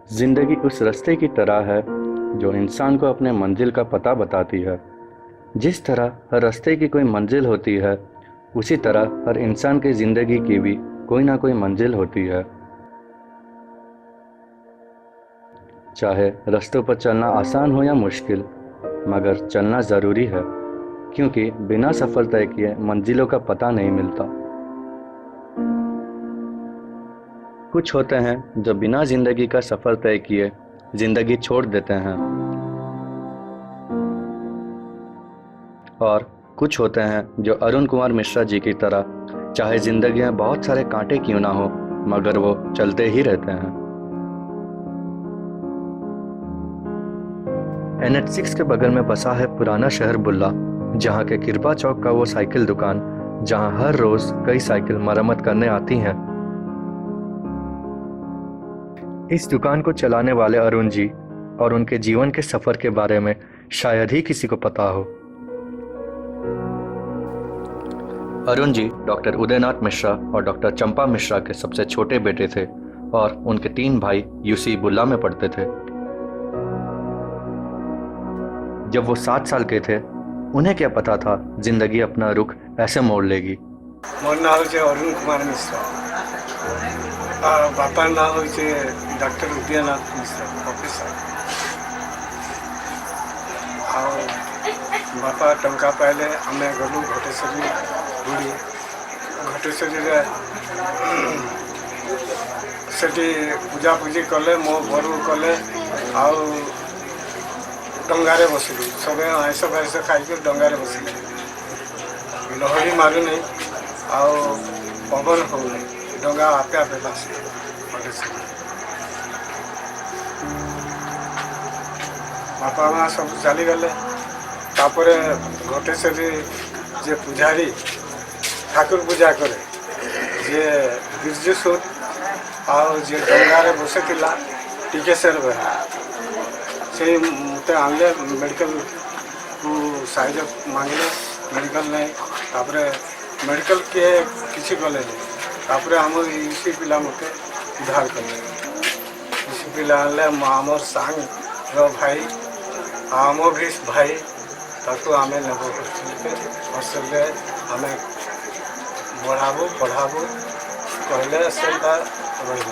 जिंदगी उस रास्ते की तरह है जो इंसान को अपने मंजिल का पता बताती है। जिस तरह हर रास्ते की कोई मंजिल होती है, उसी तरह हर इंसान की जिंदगी की भी कोई ना कोई मंजिल होती है। चाहे रास्तों पर चलना आसान हो या मुश्किल, मगर चलना ज़रूरी है, क्योंकि बिना सफ़र तय किए मंजिलों का पता नहीं मिलता। कुछ होते हैं जो बिना जिंदगी का सफ़र तय किए जिंदगी छोड़ देते हैं, और कुछ होते हैं जो अरुण कुमार मिश्रा जी की तरह, चाहे जिंदगी में बहुत सारे कांटे क्यों ना हो, मगर वो चलते ही रहते हैं। NH6 के बगल में बसा है पुराना शहर बुल्ला, जहाँ के कृपा चौक का वो साइकिल दुकान, जहाँ हर रोज कई साइकिल मरम्मत करने आती हैं। इस दुकान को चलाने वाले अरुण जी और उनके जीवन के सफर के बारे में शायद ही किसी को पता हो। अरुण जी डॉक्टर उदयनाथ मिश्रा और डॉक्टर चंपा मिश्रा के सबसे छोटे बेटे थे, और उनके 3 भाई यूसी बुल्ला में पढ़ते थे। जब वो 7 साल के थे, उन्हें क्या पता था जिंदगी अपना रुख ऐसे मोड़ लेगी। मोर ना होचे अरुण कुमार मिश्रा और बापा ना होचे डॉक्टर उदयनाथ मिश्रा प्रोफेसर। और बापा टंका पाइले आम गलु घटेश्वरी बुढ़ी घटेश्वरी सेठी पूजा पूजी कले मो बरू कले आउ डंगारे बसिलु सब आइस फाइस खाई डंगारे बसिलु लहरी मारू नहीं आउ पवन हो डंगा आपे आपे भासी बापा माँ सब चली गले। तापर घटेश्वरी जे पुजारी ठाकुर पूजा करे जे बिरजू आउ जे डंगारे बसे टिकेश्वर बेहरा से मत आनले मेडिकल को साइज मांगले मेडिकल नहीं तापर मेडिकल के किसी गले नहीं आम यूसी पिला मत उद्धार कले यूसी पिला आमर सांग भाई आम भी भाई ताकू आम नेब हस्टेल आम बढ़ाबू पढ़ाबू कहले से रही।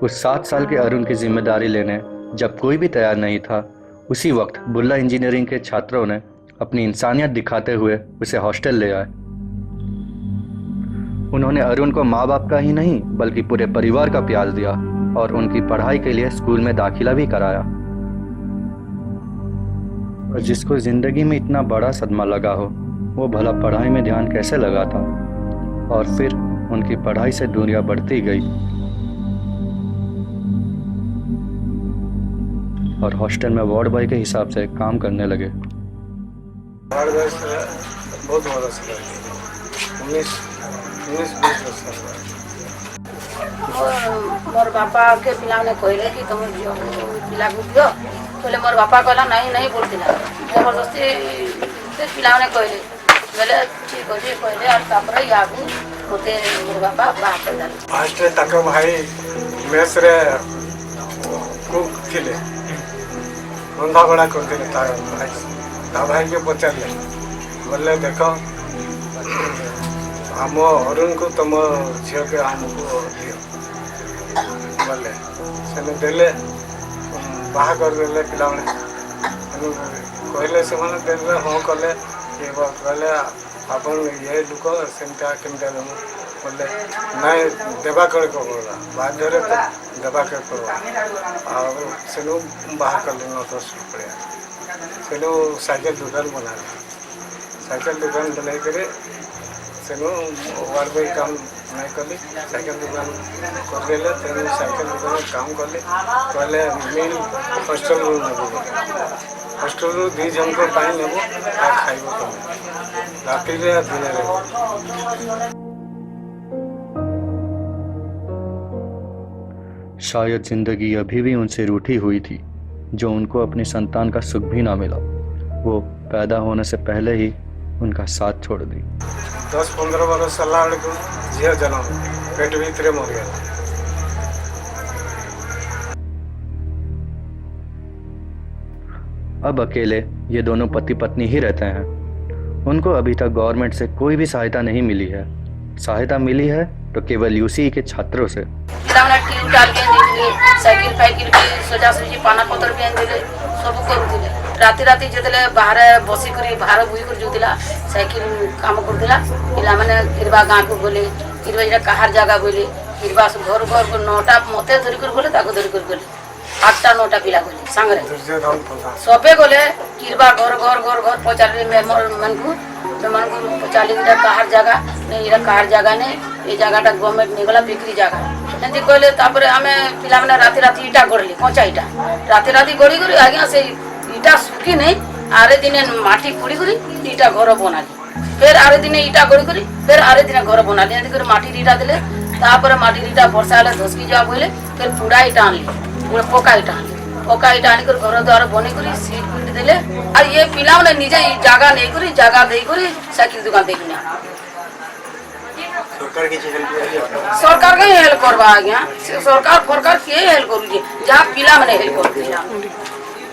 उस 7 साल के अरुण की जिम्मेदारी लेने जब कोई भी तैयार नहीं था, उसी वक्त बुल्ला इंजीनियरिंग के छात्रों ने अपनी इंसानियत दिखाते हुए उसे हॉस्टल ले आए। उन्होंने अरुण को माँ बाप का ही नहीं बल्कि पूरे परिवार का प्यार दिया, और उनकी पढ़ाई के लिए स्कूल में दाखिला भी कराया। और जिसको जिंदगी में इतना बड़ा सदमा लगा हो, वो भला पढ़ाई में ध्यान कैसे लगाता। और फिर उनकी पढ़ाई से दूरियां बढ़ती गई, और हॉस्टल में वार्ड बॉय के हिसाब से काम करने लगे। बहुत बड़ा से 19-20 मोर बापा के पिला ने कहले कि तुम पिला को दियो, बोले मोर बापा कहला नहीं नहीं बोलतिला जबरदस्ती से पिला ने कहले बोले ठीक अछि कहले और तापर यागु होते मोर बापा बाहर कर दल फास्ट तक भाई मेस रे कुक थिले रंधा बड़ा करते ता भाई के पचारे बोले देख आम अरुण को तुम झील के आमको दियो बोले से देले बाहा करदे पिला कहले से देले हाँ कले कहले आप ये लुक सेमता केमता बोले नाई देवा कर बाध्य देवा के बाहर कले 9-10 रुपया से साइकिल दुकान बना साइकिल दुकान बनाई कर वार्ड बॉय काम नहीं कली साइकिल दुकान करदेले तेणु साइकिल दुकान काम कली कहले मिल हॉस्टल नेब हॉस्टल 2 जन को नेब खाइब तुम राति दिन। शायद जिंदगी अभी भी उनसे रूठी हुई थी, जो उनको अपनी संतान का सुख भी ना मिला। वो पैदा होने से पहले ही उनका साथ छोड़ दी। 10-15 बरस सरला बेलू झील जन्म पेट भितर मरीगला। अब अकेले ये दोनों पति पत्नी ही रहते हैं। उनको अभी तक गवर्नमेंट से कोई भी सहायता नहीं मिली है। सहायता मिली है तो केवल यूसी के छात्रों से। साइकिल फाइकिल भी सजा सजी पाना पतर भी आनी सब करूले। राति राति जितने बाहर बसिक बाहर बुई कर जाऊला साइकिल काम करूला। पिला मैंने गिरवा गाँव को बोले गिरवा जो कहार जगह बोले गिरवा घर घर 9टा मत धरिक गले धरिक गले 8टा 9टा पिला गले सांगे सबे गले गिरवा घर घर घर घर पचारे मेहमान को पचारे कहार जगह नहीं कहार जगह नहीं ये जगहटा गवर्नमेंट नहीं गला बिक्री जगह एमती कहले आम पिला मैंने राति राति इटा गढ़ली कंचा इटा राति राति गढ़ी कर आज्ञा से इटा सुखी नहीं आरे दिन माटी खुड़ी कर इटा घर बनाली फिर आरे दिन इटा गढ़ी कर फिर आरे दिन घर बनाली एमती कर माटी इटा देले माटी इटा वर्षा हेल्ले धसकी जा बोले फिर पूरा इटा आनली पका इटा आनली पका इटा आनिक घर द्वार बनी कर सीट पिट देले और ये पिला मैंने निजे जगह नहीं करी जगह दे कर साइकिल दुकान देखने सरकार के हेल्प करवा आज्ञा सरकार फरकार के हेल्प करूँ जहाँ पिला मैंने हेल्प कर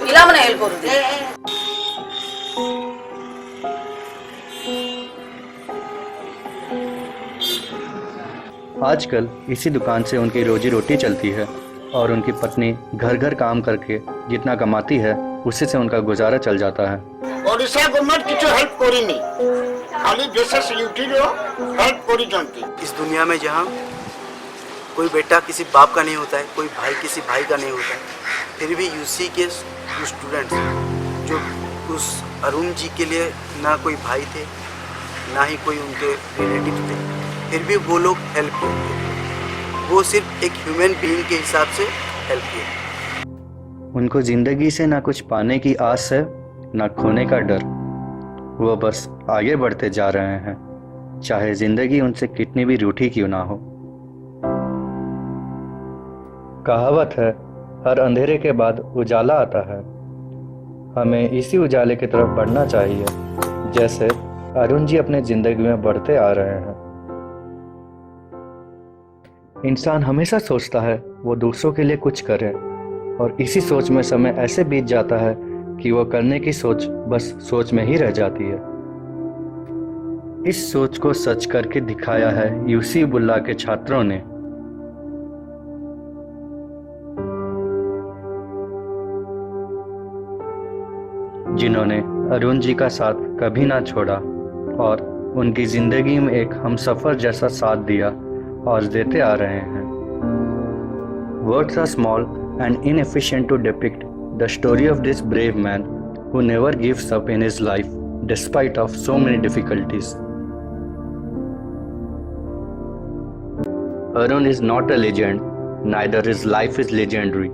पिला मैंने हेल्प कर आजकल इसी दुकान से उनकी रोजी रोटी चलती है और उनकी पत्नी घर घर काम करके जितना कमाती है उसी से उनका गुजारा चल जाता है। ओडिशा गवर्नमेंट किछु हेल्प करिनी खाली बेसिस यूटिलिटी हेल्प करी जानती। इस दुनिया में जहाँ कोई बेटा किसी बाप का नहीं होता है, कोई भाई किसी भाई का नहीं होता है, फिर भी यूसी के स्टूडेंट्स जो उस अरुण जी के लिए ना कोई भाई थे ना ही कोई उनके रिलेटिव थे, फिर भी वो लोग हेल्प किए। वो सिर्फ एक ह्यूमन बीइंग के हिसाब से हेल्प किए। उनको जिंदगी से ना कुछ पाने की आस है ना खोने का डर। वो बस आगे बढ़ते जा रहे हैं, चाहे जिंदगी उनसे कितनी भी रूठी क्यों ना हो। कहावत है, हर अंधेरे के बाद उजाला आता है। हमें इसी उजाले की तरफ बढ़ना चाहिए, जैसे अरुण जी अपने जिंदगी में बढ़ते आ रहे हैं। इंसान हमेशा सोचता है वो दूसरों के लिए कुछ करे, और इसी सोच में समय ऐसे बीत जाता है कि वो करने की सोच बस सोच में ही रह जाती है। इस सोच को सच करके दिखाया है यूसी बुल्ला के छात्रों ने। जिन्होंने अरुण जी का साथ कभी ना छोड़ा और उनकी जिंदगी में एक हमसफर जैसा साथ दिया और देते आ रहे हैं। Words are small and inefficient to depict the story of this brave man who never gives up in his life despite of so many difficulties. Arun is not a legend, neither his life is legendary,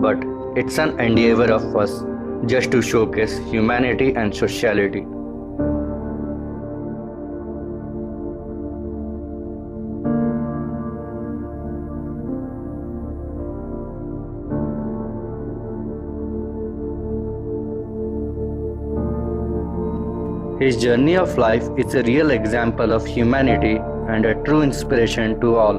but it's an endeavor of us just to showcase humanity and sociality. His journey of life is a real example of humanity and a true inspiration to all.